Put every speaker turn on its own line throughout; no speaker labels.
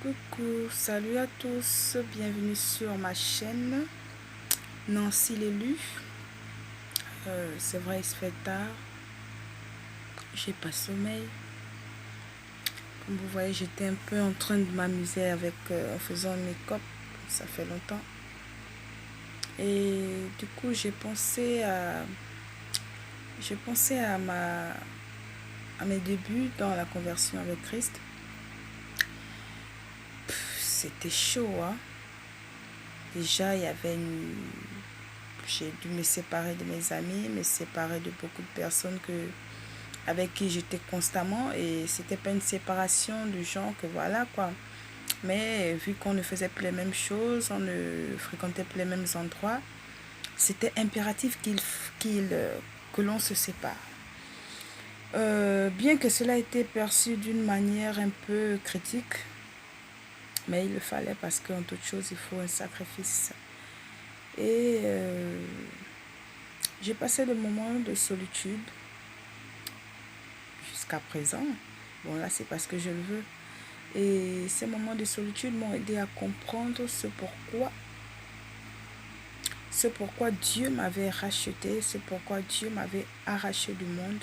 Coucou, salut à tous, bienvenue sur ma chaîne Nancy l'élu. C'est vrai, il se fait tard, j'ai pas sommeil. Comme vous voyez, j'étais un peu en train de m'amuser en faisant un make-up, ça fait longtemps. Et du coup, j'ai pensé à mes débuts dans la conversion avec Christ. C'était chaud, hein. Déjà, j'ai dû me séparer de mes amis, me séparer de beaucoup de personnes avec qui j'étais constamment, et c'était pas une séparation du genre que voilà quoi. Mais vu qu'on ne faisait plus les mêmes choses, on ne fréquentait plus les mêmes endroits, c'était impératif que l'on se sépare. Bien que cela ait été perçu d'une manière un peu critique, mais il le fallait parce qu'en toute chose, il faut un sacrifice. Et j'ai passé des moments de solitude jusqu'à présent. Bon, là, c'est parce que je le veux. Et ces moments de solitude m'ont aidé à comprendre ce pourquoi Dieu m'avait racheté, ce pourquoi Dieu m'avait arraché du monde.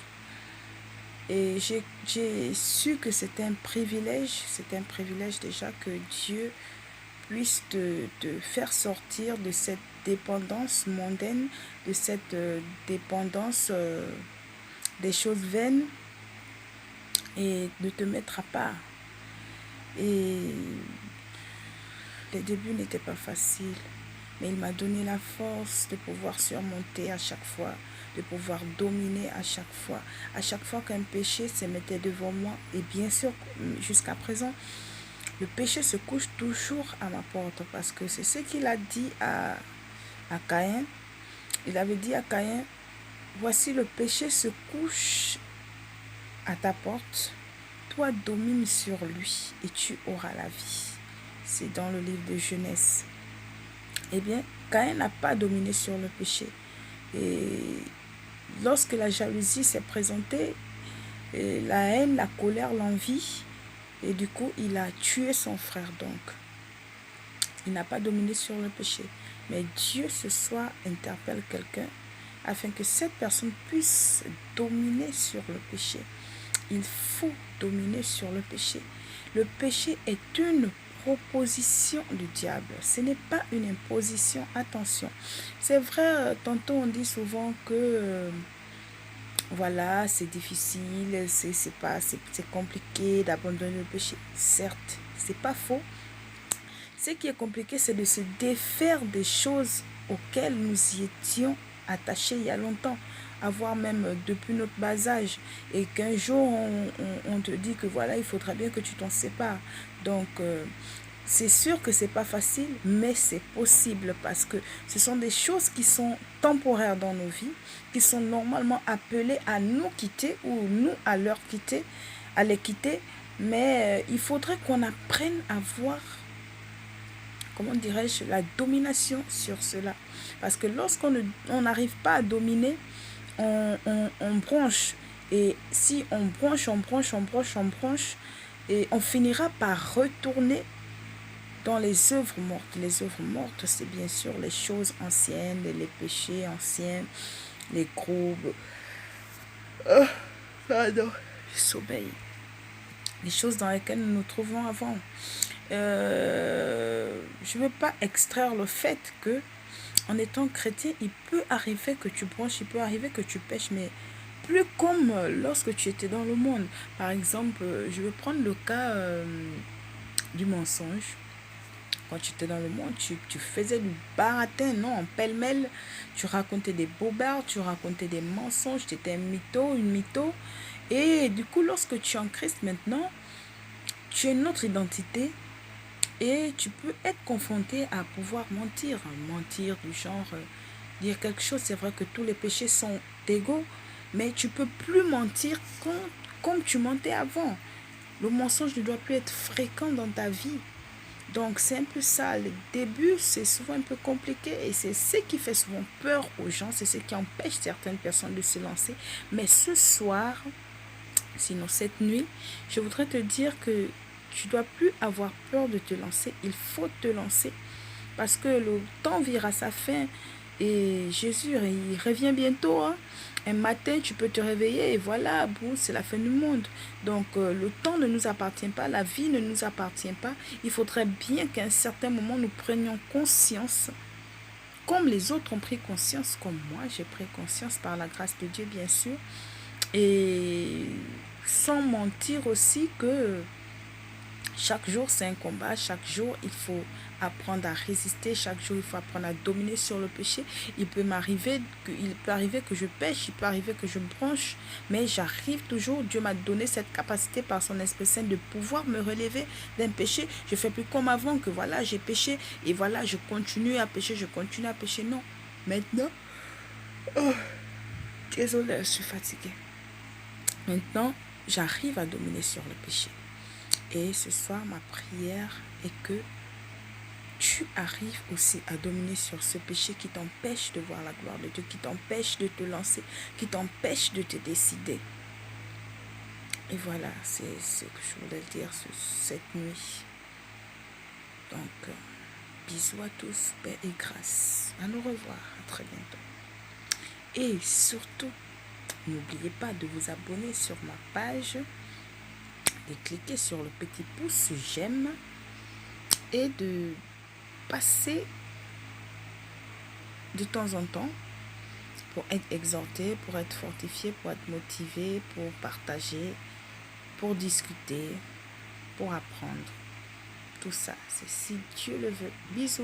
Et j'ai su que c'était un privilège déjà que Dieu puisse te faire sortir de cette dépendance mondaine, de cette dépendance des choses vaines, et de te mettre à part. Et les débuts n'étaient pas faciles, mais il m'a donné la force de pouvoir surmonter à chaque fois, de pouvoir dominer à chaque fois qu'un péché se mettait devant moi. Et bien sûr, jusqu'à présent, le péché se couche toujours à ma porte, parce que c'est ce qu'il a dit à Caïn. Il avait dit à Caïn, voici le péché se couche à ta porte, toi domine sur lui et tu auras la vie. C'est dans le livre de Genèse. Eh bien, Caïn n'a pas dominé sur le péché. Et lorsque la jalousie s'est présentée, la haine, la colère, l'envie, et du coup, il a tué son frère. Donc, il n'a pas dominé sur le péché. Mais Dieu ce soir interpelle quelqu'un afin que cette personne puisse dominer sur le péché. Il faut dominer sur le péché. Le péché est une proposition du diable. Ce n'est pas une imposition. Attention. C'est vrai, tantôt on dit souvent que voilà, c'est difficile, c'est compliqué d'abandonner le péché. Certes, c'est pas faux. Ce qui est compliqué, c'est de se défaire des choses auxquelles nous y étions attachés il y a longtemps, voire même depuis notre bas âge, et qu'un jour on te dit que voilà, il faudra bien que tu t'en sépares. Donc c'est sûr que c'est pas facile, mais c'est possible, parce que ce sont des choses qui sont temporaires dans nos vies, qui sont normalement appelées à nous quitter, ou nous à les quitter. Mais il faudrait qu'on apprenne à voir, comment dirais-je, la domination sur cela. Parce que lorsqu'on n'arrive pas à dominer, on bronche. Et si on bronche, et on finira par retourner dans les œuvres mortes. Les œuvres mortes, c'est bien sûr les choses anciennes, les péchés anciens, les groupes. Pardon, le sommeil. Les choses dans lesquelles nous nous trouvons avant. Je ne veux pas extraire le fait que, en étant chrétien, il peut arriver que tu bronches, il peut arriver que tu pêches, mais plus comme lorsque tu étais dans le monde. Par exemple, je vais prendre le cas du mensonge. Quand tu étais dans le monde, tu faisais du baratin, non, en pêle-mêle. Tu racontais des bobards, tu racontais des mensonges, tu étais un mytho, une mytho. Et du coup, lorsque tu es en Christ maintenant, tu as une autre identité. Et tu peux être confronté à pouvoir mentir. Mentir du genre, dire quelque chose. C'est vrai que tous les péchés sont égaux, mais tu peux plus mentir comme tu mentais avant. Le mensonge ne doit plus être fréquent dans ta vie. Donc c'est un peu ça. Le début, c'est souvent un peu compliqué, et c'est ce qui fait souvent peur aux gens. C'est ce qui empêche certaines personnes de se lancer. Mais ce soir, sinon cette nuit, je voudrais te dire que tu dois plus avoir peur de te lancer. Il faut te lancer parce que le temps vire à sa fin et Jésus, il revient bientôt. Hein. Un matin, tu peux te réveiller et voilà, bon, c'est la fin du monde. Donc, le temps ne nous appartient pas, la vie ne nous appartient pas. Il faudrait bien qu'à un certain moment, nous prenions conscience, comme les autres ont pris conscience, comme moi, j'ai pris conscience par la grâce de Dieu, bien sûr. Et sans mentir aussi que chaque jour, c'est un combat. Chaque jour, il faut apprendre à résister. Chaque jour, il faut apprendre à dominer sur le péché. Il peut arriver que je pêche, il peut arriver que je bronche, mais j'arrive toujours. Dieu m'a donné cette capacité par son Esprit Saint de pouvoir me relever d'un péché. Je fais plus comme avant que voilà, j'ai péché et voilà, je continue à pécher, je continue à pécher. Non. Maintenant, oh, désolée, je suis fatiguée. Maintenant, j'arrive à dominer sur le péché. Et ce soir, ma prière est que tu arrives aussi à dominer sur ce péché qui t'empêche de voir la gloire de Dieu, qui t'empêche de te lancer, qui t'empêche de te décider. Et voilà, c'est ce que je voulais dire cette nuit. Donc, bisous à tous, paix et grâce. À nous revoir, à très bientôt. Et surtout, n'oubliez pas de vous abonner sur ma page, de cliquer sur le petit pouce j'aime et de passer de temps en temps pour être exhorté, pour être fortifié, pour être motivé, pour partager, pour discuter, pour apprendre. Tout ça, c'est si Dieu le veut. Bisous.